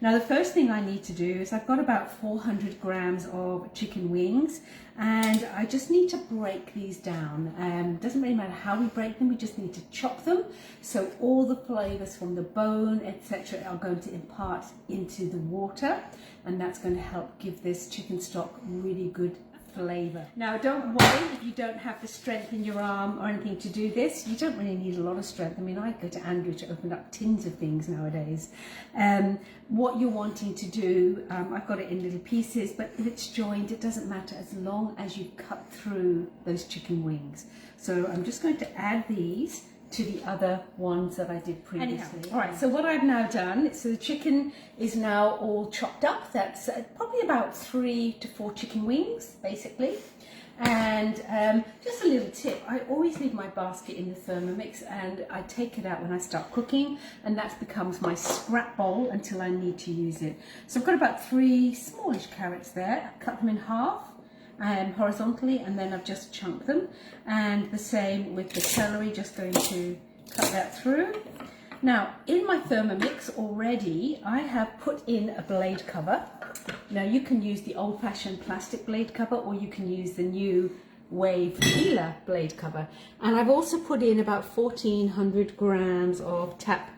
Now the first thing I need to do is I've got about 400 grams of chicken wings, and I just need to break these down. Doesn't really matter how we break them, we just need to chop them so all the flavors from the bone, etc., are going to impart into the water, and that's going to help give this chicken stock really good flavor. Now don't worry if you don't have the strength in your arm or anything to do this. You don't really need a lot of strength. I mean, I go to Andrew to open up tins of things nowadays. What you're wanting to do, I've got it in little pieces, but if it's joined, it doesn't matter as long as you cut through those chicken wings. So I'm just going to add these to the other ones that I did previously. All right, so what I've now done, so the chicken is now all chopped up. That's probably about 3 to 4 chicken wings, basically. And just a little tip, I always leave my basket in the Thermomix, and I take it out when I start cooking, and that becomes my scrap bowl until I need to use it. So I've got about 3 smallish carrots there. I've cut them in half. Horizontally, and then I've just chunked them, and the same with the celery, just going to cut that through. Now in my Thermomix already I have put in a blade cover. Now you can use the old-fashioned plastic blade cover, or you can use the new wave peeler blade cover, and I've also put in about 1400 grams of tap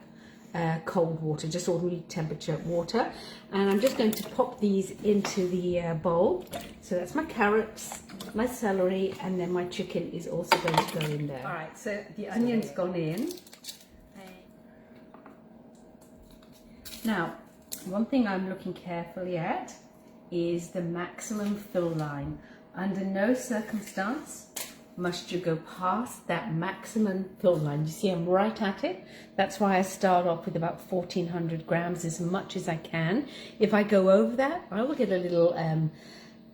cold water, just ordinary temperature water, and I'm just going to pop these into the bowl. So that's my carrots, my celery, and then my chicken is also going to go in there. All right, so the onion's gone in. Now, one thing I'm looking carefully at is the maximum fill line. Under no circumstance must you go past that maximum fill line. You see I'm right at it. That's why I start off with about 1400 grams, as much as I can. If I go over that, I will get a little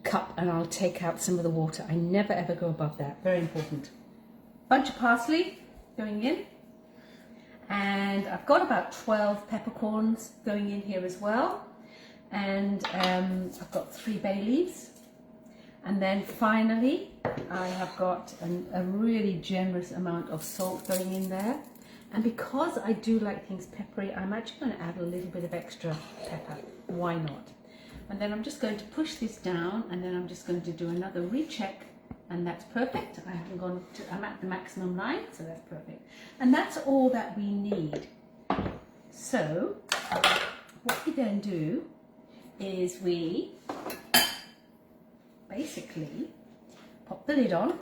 cup and I'll take out some of the water. I never ever go above that, very important. Bunch of parsley going in, and I've got about 12 peppercorns going in here as well, and I've got 3 bay leaves. And then finally, I have got a really generous amount of salt going in there. And because I do like things peppery, I'm actually going to add a little bit of extra pepper. Why not? And then I'm just going to push this down, and then I'm just going to do another recheck, and that's perfect. I haven't gone to, I'm at the maximum line, so that's perfect. And that's all that we need. So what we then do is we basically pop the lid on.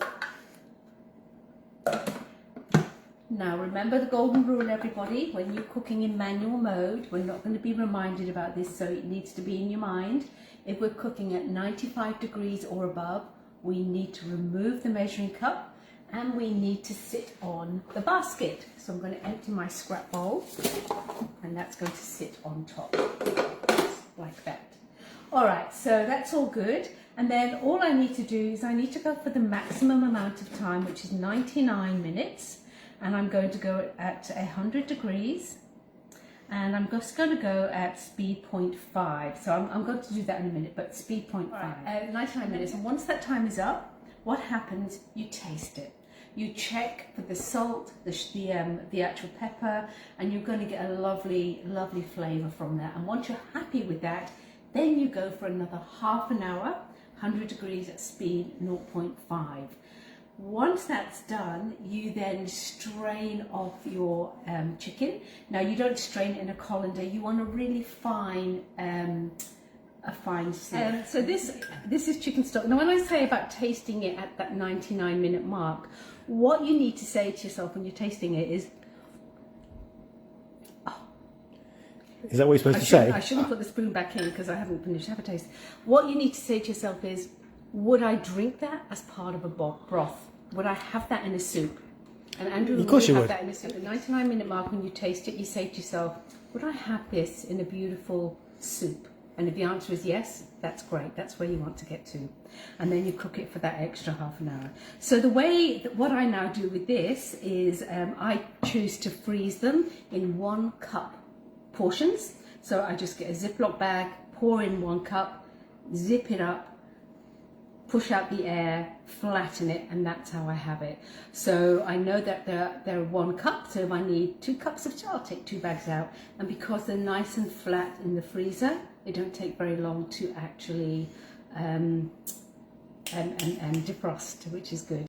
Now remember the golden rule, everybody. When you're cooking in manual mode, we're not going to be reminded about this, so it needs to be in your mind. If we're cooking at 95 degrees or above, we need to remove the measuring cup, and we need to sit on the basket. So I'm going to empty my scrap bowl, and that's going to sit on top like that. All right, so that's all good. And then all I need to do is I need to go for the maximum amount of time, which is 99 minutes. And I'm going to go at 100 degrees. And I'm just going to go at speed 0.5. So I'm going to do that in a minute, but speed 0.5. Right. 99 minutes. And once that time is up, what happens? You taste it. You check for the salt, the actual pepper, and you're going to get a lovely, lovely flavour from that. And once you're happy with that, then you go for another half an hour, 100 degrees at speed 0.5. Once that's done, you then strain off your chicken. Now you don't strain it in a colander. You want a really fine, a fine sieve. So this is chicken stock. Now when I say about tasting it at that 99-minute mark, what you need to say to yourself when you're tasting it is, is that what you're supposed to say? I shouldn't put the spoon back in because I haven't finished. Have a taste. What you need to say to yourself is, would I drink that as part of a broth? Would I have that in a soup? And Andrew would have that in a soup. At the 99-minute mark, when you taste it, you say to yourself, would I have this in a beautiful soup? And if the answer is yes, that's great. That's where you want to get to. And then you cook it for that extra half an hour. So the way that what I now do with this is I choose to freeze them in 1 cup portions. So I just get a Ziploc bag, pour in 1 cup, zip it up, push out the air, flatten it, and that's how I have it. So I know that they're 1 cup, so if I need 2 cups of tea, I'll take 2 bags out. And because they're nice and flat in the freezer, they don't take very long to actually and defrost, which is good.